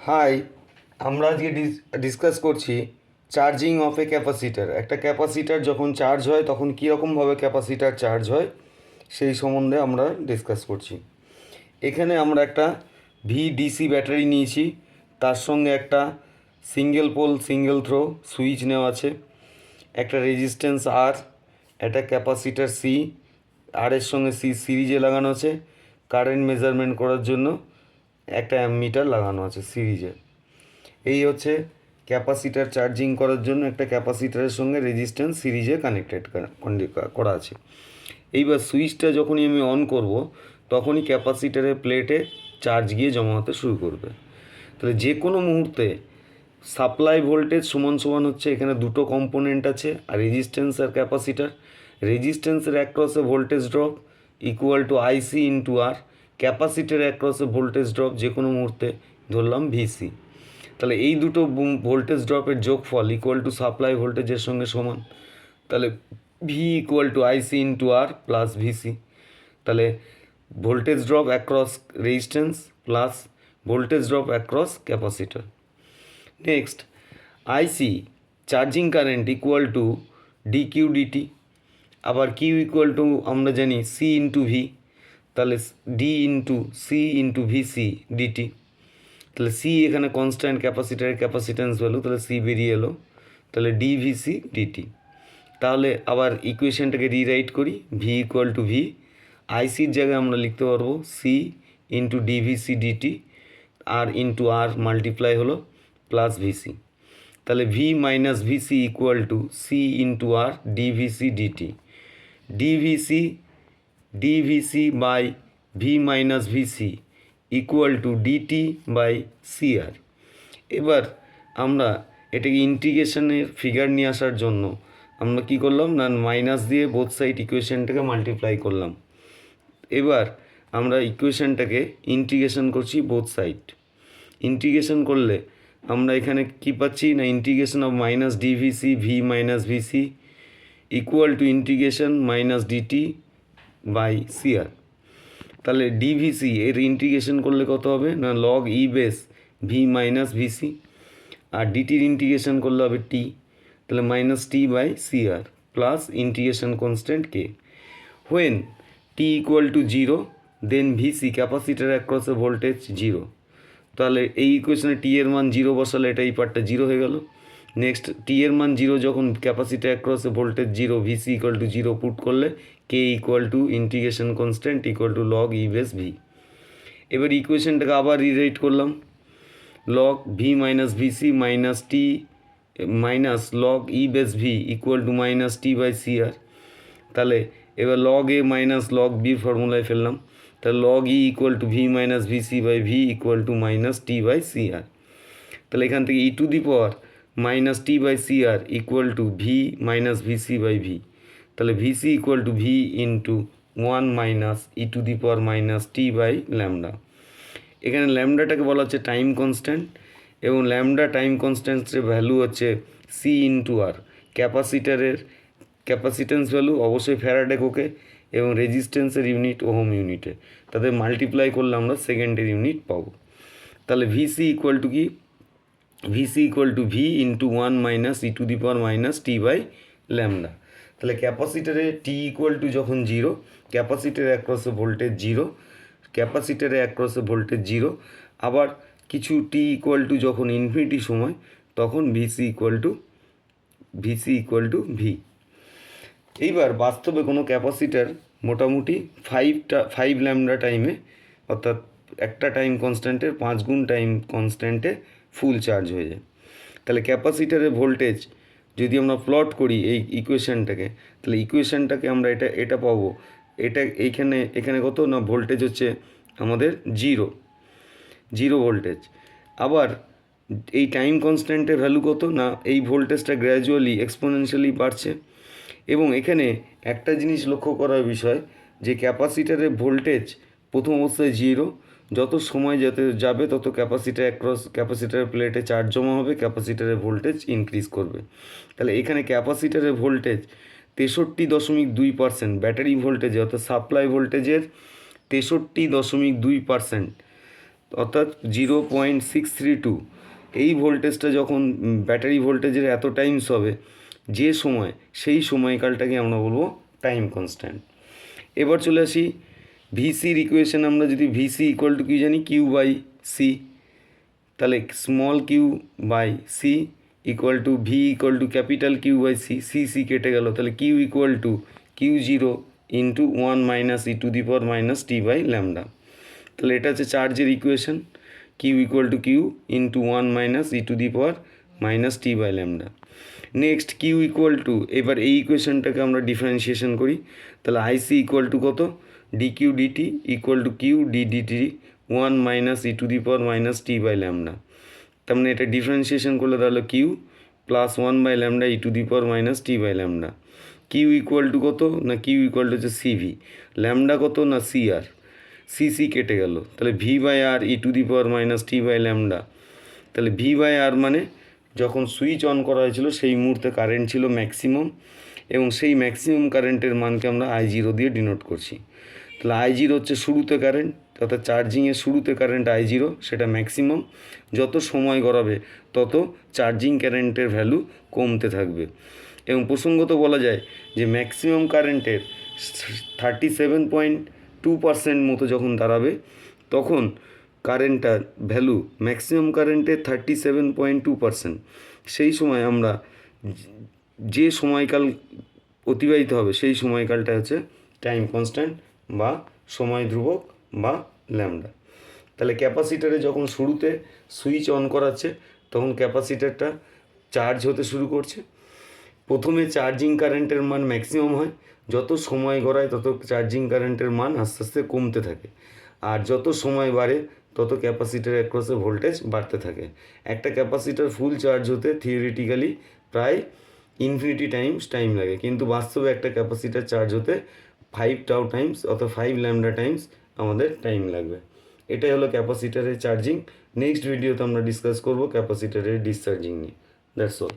High, আমরা আজকে discuss করছি চার্জিং অফ এ ক্যাপাসিটার। একটা ক্যাপাসিটার যখন চার্জ হয় তখন কীরকমভাবে ক্যাপাসিটার চার্জ হয় সেই সম্বন্ধে আমরা ডিসকাস করছি। এখানে আমরা একটা ভিডিসি ব্যাটারি নিয়েছি, তার সঙ্গে একটা single pole single throw switch নেওয়া আছে, একটা রেজিস্ট্যান্স আর, একটা ক্যাপাসিটার সি, আর এর সঙ্গে সি সিরিজে লাগানো আছে, কারেন্ট মেজারমেন্ট করার জন্য একটা অ্যামমিটার লাগানো আছে সিরিজে। এই হচ্ছে ক্যাপাসিটার চার্জিং করার জন্য একটা ক্যাপাসিটারের সঙ্গে রেজিস্ট্যান্স সিরিজে কানেক্টেড করা আছে। এইবার সুইচটা যখনই আমি অন করব তখনই ক্যাপাসিটারের প্লেটে চার্জ গিয়ে জমা হতে শুরু করবে। তাহলে যে কোনো মুহূর্তে সাপ্লাই ভোল্টেজ সমান সমান হচ্ছে, এখানে দুটো কম্পোনেন্ট আছে আর রেজিস্ট্যান্স আর ক্যাপাসিটার। রেজিস্ট্যান্সের অ্যাক্রসে voltage drop equal to IC into R, capacitor অ্যাক্রসে ভোল্টেজ ড্রপ যে কোনো মুহূর্তে ধরলাম ভিসি। তাহলে এই দুটো ভোল্টেজ ড্রপের যোগফল ইকুয়াল টু সাপ্লাই ভোল্টেজের সঙ্গে সমান। তাহলে V equal to IC into R plus VC. তাহলে voltage drop across resistance plus voltage drop across capacitor. Next, IC charging current equal to D Q DT. আবার কিউ ইকুয়াল টু আমরা জানি C into V, তাহলে D into C into VC DT. তাহলে C এখানে constant ক্যাপাসিটারের capacitance value, তাহলে C বেরিয়ে এলো, তাহলে ডিভিসি ডিটি। তাহলে আবার ইকুয়েশনটাকে রিরাইট করি, ভি ইকুয়াল টু ভি, আইসির জায়গায় আমরা লিখতে পারবো সি ইন্টু ডিভিসি ডিটি, আর ইন্টু আর মাল্টিপ্লাই হলো প্লাস ভিসি। তাহলে V minus VC equal to C into R dVc dt. DVc dVc by V minus VC equal to dt by CR. এবার আমরা এটাকে ইন্টিগ্রেশনের ফিগার নিয়ে আসার জন্য আমরা কি করলাম না, মাইনাস দিয়ে বোথ সাইড ইকুয়েশনটাকে মাল্টিপ্লাই করলাম। এবার আমরা ইকুয়েশনটাকে ইন্টিগ্রেশন করছি বোথ সাইড। ইন্টিগ্রেশন করলে আমরা এখানে কি পাচ্ছি না, integration of minus DVC V minus VC equal to integration minus DT by CR. তাহলে ডিভিসি এর ইন্টিগ্রেশন করলে কত হবে না, log E base V minus VC, আর ডিটির ইন্টিগ্রেশন করলে হবে টি, তাহলে minus T by CR plus integration constant K. When T equal to zero then VC capacitor অ্যাক্রসে ভোল্টেজ জিরো। তাহলে এই ইকুয়েশনে টি এর মান জিরো বসালে এটা এই পার্টটা জিরো হয়ে গেল। নেক্সট, টি এর মান জিরো যখন ক্যাপাসিটার অ্যাক্রসে voltage zero, VC equal to zero put করলে K equal to integration constant equal to log E base V. এবার ইকুয়েশনটাকে আবার রিরাইট করলাম, log V minus VC minus T minus log E base V equal to minus T by C R. তাহলে এবার log A minus log B ফর্মুলায় ফেললাম, তাহলে log E equal to V minus VC by V equal to minus T by C R. তাহলে এখান থেকে E to the power minus T by C R equal to V minus VC by V. তাহলে VC equal to V into one minus E to the power minus T by lambda. এখানে ল্যামডাটাকে বলা হচ্ছে time constant, এবং lambda time কনস্ট্যান্টের value হচ্ছে C into R. ক্যাপাসিটারের capacitance value অবশ্যই ফ্যারাডে কোকে, এবং রেজিস্ট্যান্সের ইউনিট ওহম ইউনিটে, তাদের মাল্টিপ্লাই করলে আমরা সেকেন্ডের ইউনিট পাবো। তাহলে ভিসি ইকুয়াল টু কি, VC equal to V into one minus E to the power minus T by lambda. তাহলে ক্যাপাসিটারে টি ইকুয়াল টু যখন জিরো, ক্যাপাসিটারে অ্যাক্রসে ভোল্টেজ জিরো, ক্যাপাসিটারে অ্যাক্রসে ভোল্টেজ জিরো, আবার কিছু টি ইকুয়াল টু যখন ইনফিনিটি সময়, তখন ভিসি ইকুয়াল টু ভি। এইবার বাস্তবে কোনো ক্যাপাসিটার মোটামুটি ফাইভ ল্যামডা টাইমে, অর্থাৎ একটা টাইম কনস্ট্যান্টের 5 গুণ টাইম কনস্ট্যান্টে ফুল চার্জ হয়ে যায়। তাহলে ক্যাপাসিটারের ভোল্টেজ যদি আমরা প্লট করি এই ইকুয়েশনটাকে, তাহলে ইকুয়েশনটাকে আমরা এটা পাবো, এটা এখানে কত না, ভোল্টেজ হচ্ছে আমাদের জিরো ভোল্টেজ। আবার এই টাইম কনস্ট্যান্টের ভ্যালু কত না, এই ভোল্টেজটা গ্র্যাজুয়ালি এক্সপোনেনশিয়ালি বাড়ছে। এবং এখানে একটা জিনিস লক্ষ্য করার বিষয় যে ক্যাপাসিটারের ভোল্টেজ প্রথম অবস্থায় জিরো, যত সময় যাবে তত ক্যাপাসিটারের প্লেটে চার্জ জমা হবে, ক্যাপাসিটারের ভোল্টেজ ইনক্রিজ করবে। তাহলে এখানে ক্যাপাসিটারের ভোল্টেজ 63.2%, ব্যাটারি ভোল্টেজে অর্থাৎ সাপ্লাই ভোল্টেজের 63.2%, অর্থাৎ 0.632 এই ভোল্টেজটা যখন ব্যাটারি ভোল্টেজের এত টাইমস হবে যে সময়, সেই সময়কালটাকে আমরা বলবো টাইম কনস্ট্যান্ট। এবার চলে আসি ভিসির ইকুয়েশন। আমরা যদি ভিসি ইকুয়াল টু কি জানি, কিউ বাই সি, তাহলে small Q by C equal to V equal to capital Q by C, C C কেটে গেল, তাহলে Q equal to Q zero into 1 minus E to the power minus T by lambda. তাহলে এটা হচ্ছে চার্জের equation, Q equal to Q into 1 minus E to the power minus T by lambda. Next Q equal to, এবার এই ইকুয়েশনটাকে আমরা differentiation করি, তাহলে আইসি ইকুয়াল টু কত, d Q dt equal to Q d dt 1 minus E to the power minus T by lambda. তার মানে এটা ডিফারেন্সিয়েশন করলে তাহলে Q plus 1 by lambda e to the power minus T by lambda. Q equal to কত না, Q equal to হচ্ছে CV, lambda কত না সি আর, সি সি কেটে গেল, তাহলে V by R e to the power minus T by lambda. তাহলে V by R মানে যখন সুইচ অন করা হয়েছিল সেই মুহূর্তে কারেন্ট ছিল ম্যাক্সিমাম, এবং সেই ম্যাক্সিমাম কারেন্টের মানকে আমরা I0 দিয়ে ডিনোট করছি। তাহলে I0 হচ্ছে শুরুতে কারেন্ট, অর্থাৎ চার্জিংয়ের শুরুতে কারেন্ট I0, সেটা ম্যাক্সিমাম। যত সময় গড়াবে তত চার্জিং কারেন্টের ভ্যালু কমতে থাকবে। এবং প্রসঙ্গত বলা যায় যে ম্যাক্সিমাম কারেন্টের 37.2% মতো যখন দাঁড়াবে, তখন কারেন্টটার ভ্যালু ম্যাক্সিমাম কারেন্টের 37.2%, সেই সময় আমরা যে সময়কাল অতিবাহিত হবে সেই সময়কালটা হচ্ছে টাইম কনস্ট্যান্ট বা সময় ধ্রুবক বা ল্যামডা। তাহলে ক্যাপাসিটারে যখন শুরুতে সুইচ অন করাচ্ছে তখন ক্যাপাসিটারটা চার্জ হতে শুরু করছে। প্রথমে চার্জিং কারেন্টের মান ম্যাক্সিমাম হয়, যত সময় গড়ায় তত চার্জিং কারেন্টের মান আস্তে আস্তে কমতে থাকে, আর যত সময় বাড়ে তত ক্যাপাসিটার অ্যাক্রসে ভোল্টেজ বাড়তে থাকে। একটা ক্যাপাসিটার ফুল চার্জ হতে থিওরিটিক্যালি প্রায় ইনফিনিটি টাইম লাগে, কিন্তু বাস্তবে একটা ক্যাপাসিটার চার্জ হতে 5 টাউ টাইমস অর্থাৎ 5 ল্যামডা টাইমস আমাদের টাইম লাগবে। এটাই হলো ক্যাপাসিটারের চার্জিং। নেক্সট ভিডিওতে আমরা ডিসকাস করব ক্যাপাসিটারের ডিসচার্জিং নিয়ে। That's all.